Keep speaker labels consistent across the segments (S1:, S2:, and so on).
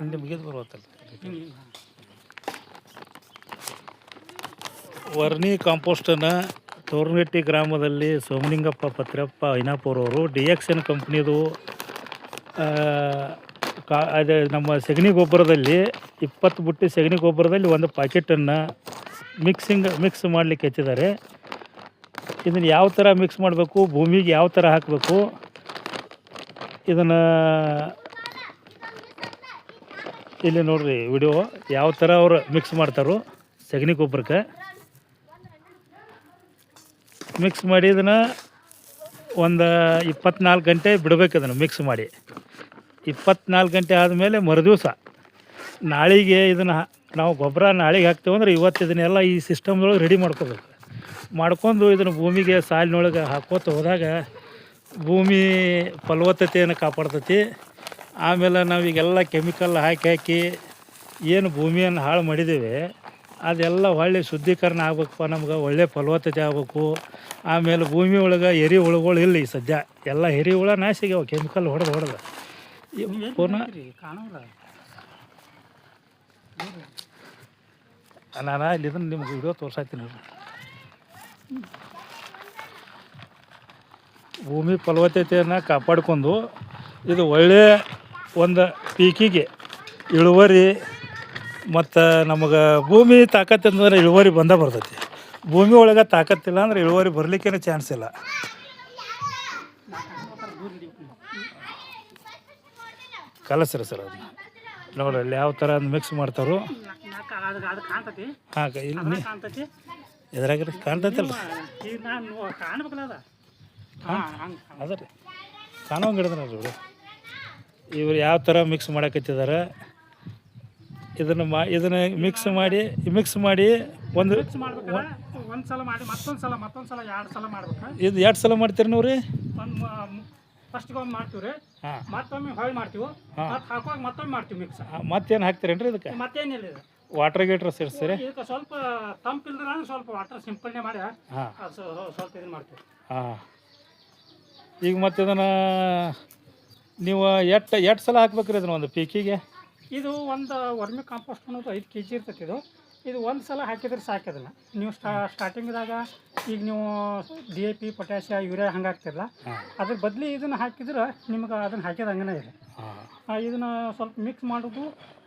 S1: ಅಲ್ಲಿ ಮುಗಿದು ಬರುತ್ತಲ್ಲ. ವರ್ಣಿ ಕಾಂಪೋಸ್ಟನ್ನು ತೋರ್ನಟ್ಟಿ ಗ್ರಾಮದಲ್ಲಿ ಸೋಮಲಿಂಗಪ್ಪ ಪತ್ರಪ್ಪ ಐನಾಪುರ ಅವರು DXN ಕಂಪ್ನಿದು ಅದೇ ನಮ್ಮ ಸಗಣಿ ಗೊಬ್ಬರದಲ್ಲಿ 20 ಬುಟ್ಟಿ ಸಗಣಿ ಗೊಬ್ಬರದಲ್ಲಿ ಒಂದು ಪ್ಯಾಕೆಟನ್ನು ಮಿಕ್ಸ್ ಮಾಡಲಿಕ್ಕೆ ಹಚ್ಚಿದ್ದಾರೆ. ಇದನ್ನು ಯಾವ ಥರ ಮಿಕ್ಸ್ ಮಾಡಬೇಕು, ಭೂಮಿಗೆ ಯಾವ ಥರ ಹಾಕಬೇಕು, ಇದನ್ನು ಇಲ್ಲಿ ನೋಡ್ರಿ ವಿಡಿಯೋ ಯಾವ ಥರ ಅವ್ರು ಮಿಕ್ಸ್ ಮಾಡ್ತಾರೋ. ಸಗಣಿ ಗೊಬ್ಬರಕ್ಕೆ ಮಿಕ್ಸ್ ಮಾಡಿ ಇದನ್ನು ಒಂದು 24 ಗಂಟೆ ಬಿಡಬೇಕು. ಇದನ್ನು ಮಿಕ್ಸ್ ಮಾಡಿ 24 ಗಂಟೆ ಆದಮೇಲೆ ಮರುದಿವಸ ನಾಳೆಗೆ ಇದನ್ನು ನಾವು ಗೊಬ್ಬರ ನಾಳೆಗೆ ಹಾಕ್ತೇವೆ ಅಂದ್ರೆ ಇವತ್ತು ಇದನ್ನೆಲ್ಲ ಈ ಸಿಸ್ಟಮ್ದೊಳಗೆ ರೆಡಿ ಮಾಡ್ಕೋಬೇಕು. ಮಾಡ್ಕೊಂಡು ಇದನ್ನು ಭೂಮಿಗೆ ಸಾಲಿನೊಳಗೆ ಹಾಕೋತ ಹೋದಾಗ ಭೂಮಿ ಫಲವತ್ತತೆಯನ್ನು ಕಾಪಾಡ್ತೈತಿ. ಆಮೇಲೆ ನಾವೀಗೆಲ್ಲ ಕೆಮಿಕಲ್ ಹಾಕಿ ಏನು ಭೂಮಿಯನ್ನು ಹಾಳು ಮಾಡಿದ್ದೇವೆ ಅದೆಲ್ಲ ಒಳ್ಳೆ ಶುದ್ಧೀಕರಣ ಆಗ್ಬೇಕಪ್ಪ. ನಮ್ಗೆ ಒಳ್ಳೆ ಫಲವತ್ತತೆ ಆಗಬೇಕು. ಆಮೇಲೆ ಭೂಮಿ ಒಳಗೆ ಹುಳುಗಳು ಇಲ್ಲ. ಈ ಸದ್ಯ ಎಲ್ಲ ಹುಳ ನಾಶಿಗೆ ಕೆಮಿಕಲ್ ಹೊಡೆದು ಪುನಃ ನಾನು ಇಲ್ಲಿ ಇದನ್ನು ನಿಮ್ಗೆ ವಿಡಿಯೋ ತೋರ್ಸಾತೀನಿ. ಭೂಮಿ ಫಲವತ್ತತೆಯನ್ನು ಕಾಪಾಡ್ಕೊಂಡು ಇದು ಒಳ್ಳೆಯ ಒಂದು ಪೀಕಿಗೆ ಇಳುವರಿ ಮತ್ತು ನಮಗೆ ಭೂಮಿ ತಾಕತ್ತಂದ್ರೆ ಇಳುವರಿ ಬರ್ತೈತಿ. ಭೂಮಿ ಒಳಗೆ ತಾಕತ್ತಿಲ್ಲ ಅಂದ್ರೆ ಇಳುವರಿ ಬರಲಿಕ್ಕೇನೆ ಚಾನ್ಸ್ ಇಲ್ಲ. ಕಲಸ್ರಿ ಸರ್ ಅದನ್ನ ನೋಡ್ರಿ ಅಲ್ಲಿ ಯಾವ ಥರ ಮಿಕ್ಸ್ ಮಾಡ್ತಾರೋ. ಹಾಂ ಇಲ್ಲಿ ಎದ್ರಾಗ್ರಿ ಕಾಣ್ತೈತಲ್ಲ ಅದ ರೀ ಕಾಣೋಂಗೆ ಹಿಡಿದ್ರೆ ನೋಡ್ರಿ ಇವ್ರು ಯಾವ ಥರ ಮಿಕ್ಸ್ ಮಾಡಕತ್ತಿದ್ದಾರೆ. ಇದನ್ನು ಮಿಕ್ಸ್ ಮಾಡಿ ಒಂದು
S2: ಸಲ ಮಾಡಿ ಮತ್ತೊಂದು ಸಲ 2 ಸಲ ಮಾಡ್ಬೇಕು.
S1: ಇದು 2 ಸಲ ಮಾಡ್ತೀರಿ ನೀವು ರೀ?
S2: ಫಸ್ಟ್ಗೆ ಒಂದು ಮಾಡ್ತೀವಿ ರೀ, ಮತ್ತೊಮ್ಮೆ ಹೊಳ್ಳಿ ಮಾಡ್ತೀವಿ, ಹಾಕುವಾಗ ಮತ್ತೊಮ್ಮೆ ಮಾಡ್ತೀವಿ ಮಿಕ್ಸ್.
S1: ಮತ್ತೇನು ಹಾಕ್ತೀರೇನ್ರಿ ಇದಕ್ಕೆ?
S2: ಮತ್ತೇನಿಲ್ಲ ಇದು
S1: ವಾಟರ್ ಗೀಟ್ರ್ ಸೇರಿಸ್ತೀರಿ?
S2: ಇದಕ್ಕೆ ಸ್ವಲ್ಪ ತಂಪಿಲ್ದ್ರೆ ಸ್ವಲ್ಪ ವಾಟರ್ ಸಿಂಪಡಣೆ ಮಾಡಿ ಸ್ವಲ್ಪ ಇದನ್ನು ಮಾಡ್ತೀವಿ.
S1: ಈಗ ಮತ್ತೆ ಇದನ್ನು ನೀವು ಎಷ್ಟು ಸಲ ಹಾಕ್ಬೇಕ್ರಿ ಇದನ್ನು ಒಂದು ಪೀಕಿಗೆ?
S2: ಇದು ಒಂದು ವರ್ಮಿ ಕಾಂಪೋಸ್ಟ್ ಅನ್ನೋದು 5 kg ಇರ್ತೈತಿ. ಇದು ಒಂದು ಸಲ ಹಾಕಿದ್ರೆ ಸಾಕಿದಲ್ಲ. ನೀವು ಸ್ಟಾರ್ಟಿಂಗ್ದಾಗ ಈಗ ನೀವು DAP, ಪೊಟ್ಯಾಷಿಯ, ಯೂರಿಯಾ ಹಂಗೆ ಹಾಕ್ತಿರಲ್ಲ, ಅದ್ರ ಬದಲಿ ಇದನ್ನು ಹಾಕಿದ್ರೆ ನಿಮ್ಗೆ ಅದನ್ನು ಹಾಕಿದ ಹಂಗನೇ ಇದೆ. ಇದನ್ನು ಸ್ವಲ್ಪ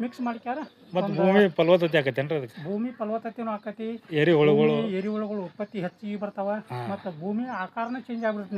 S2: ಮಿಕ್ಸ್ ಮಾಡಿಕ್ಯಾರ
S1: ಮತ್ತು ಭೂಮಿ ಫಲವತ್ತತೆ ಆಕೈತೇನ್ರಿ ಅದಕ್ಕೆ?
S2: ಭೂಮಿ ಫಲವತ್ತತೆನೂ ಆಕತಿ,
S1: ಎರಿಹುಳುಗಳು
S2: ಉತ್ಪತ್ತಿ ಹೆಚ್ಚಿಗೆ ಬರ್ತಾವ, ಮತ್ತು ಭೂಮಿ ಆಕಾರನೇ ಚೇಂಜ್ ಆಗ್ಬಿಡುತ್ತೆ.